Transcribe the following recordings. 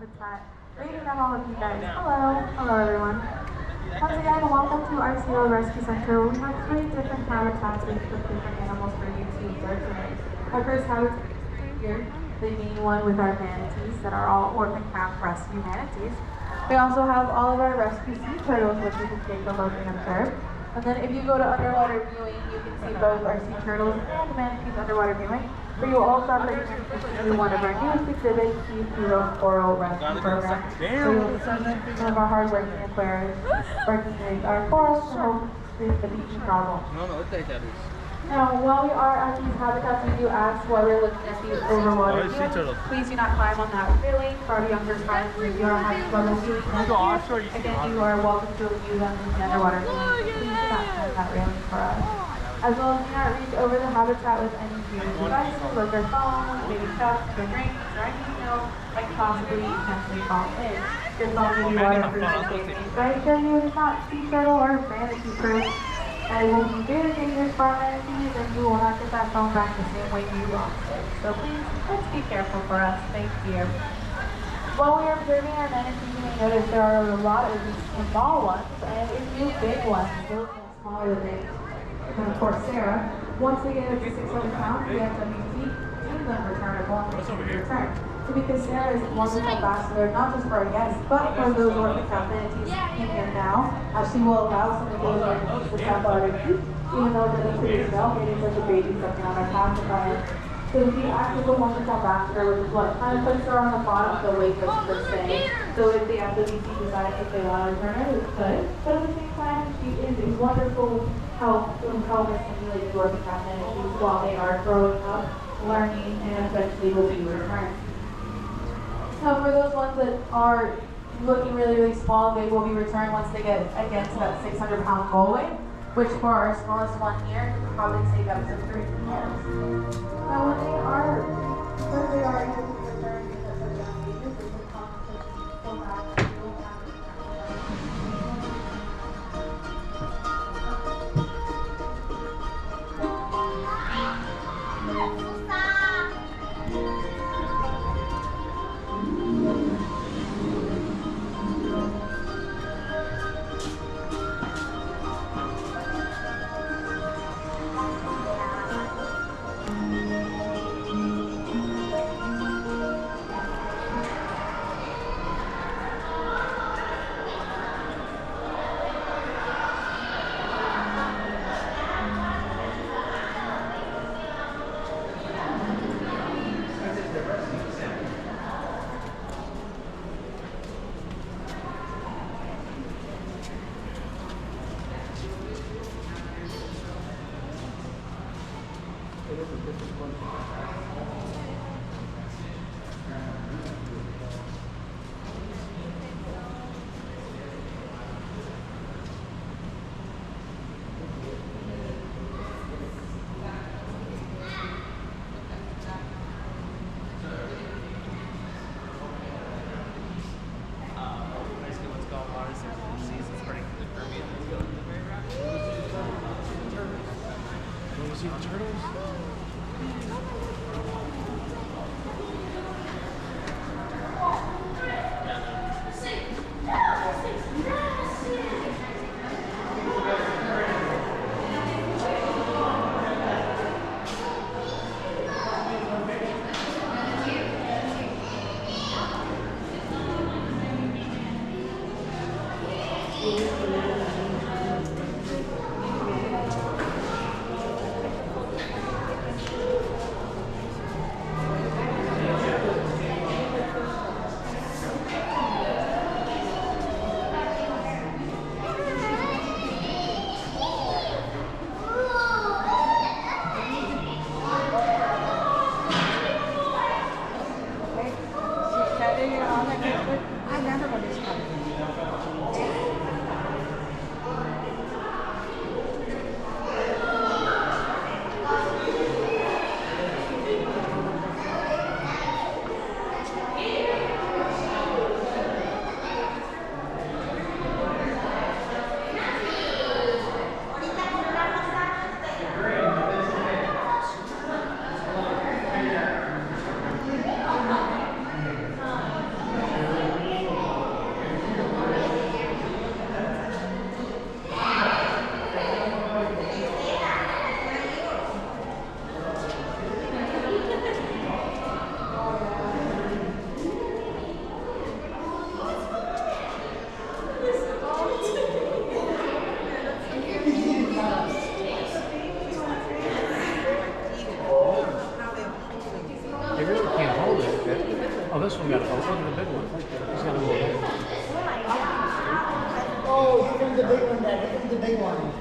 habitat, waving at all of you guys. Hello. Hello, everyone. Once again, welcome to our SeaWorld Rescue Center, where we have 3 different habitats with different animals for you to observe today. Our first habitat here, the main one with our manatees that are all orphan calf rescue manatees. We also have all of our rescue sea turtles, which you can take a look and observe. And then if you go to underwater viewing, you can see both our sea turtles and manatees underwater viewing. But you also have the chance to see one of our newest exhibits, the Coral Reef Program. So you'll see some of our hardworking aquarists working with our corals to help with the bleaching problem. Now, while we are at these habitats, we do ask while we're looking at these overwater viewings, please do not climb on that railing. For our younger clients, if you are having trouble viewing them, again, you are welcome to view them in the underwater viewing. Please do not climb that railing for us. As well as do not reach over the habitat with any viewing devices, like our phones, maybe cups, or drinks, or anything else that could possibly potentially fall in. Your phone may be waterproof and safety. But I assure you, it is not sea turtle or manatee proof. And it will be very dangerous for our manatees, and you will not get that phone back the same way you lost it. So please, let's be careful for us. Thank you. While we are observing our manatees, you may notice there are a lot of these small ones and a few big ones, those are smaller than they. And of course, Sarah, once they get up to 600 pounds, we have to deem them returnable and return. So because Sarah is a wonderful ambassador, not just for our guests, but for those orphan calf manatees in here now, as she will allow some of those manatees to tap out our teeth, even though they're pretty milk, it is like a baby sucking on our pacifier. So she acts as a wonderful ambassador, which is what kind of puts her on the bottom of the wake list per se. So if the FWC decides if they want to return her, they could. But at the same time, she is a wonderful help and stimulate the orphan calf manatees while they are growing up, learning, and eventually will be returned. So for those ones that are looking really, really small, they will be returned once they get, again, to that 600-pound goal weight, which for our smallest one here, could probably take up to 3 years. Now when they are able to return at such young ages, they can come to go back to the Oh, this one got a boat. Look at the big one. He's got a boat. Oh, give him the big one, Dad. Give him the big one.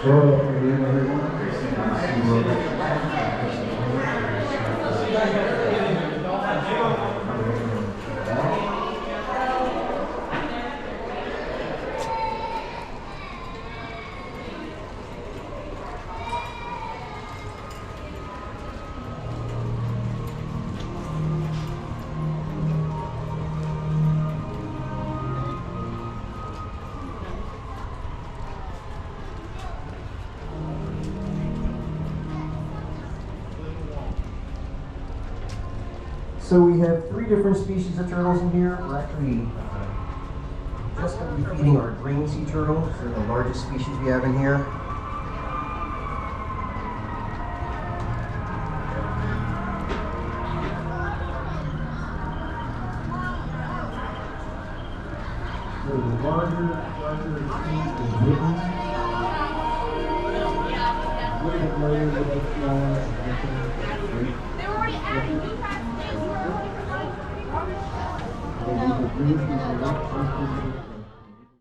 Hello, everyone. SeaWorld. So we have 3 different species of turtles in here. We're actually just going to be feeding our green sea turtles. They're the largest species we have in here. So the larger species is Ridley. A little bit larger, a little bit smaller. They were already adding new types of things. And these are green, these are white.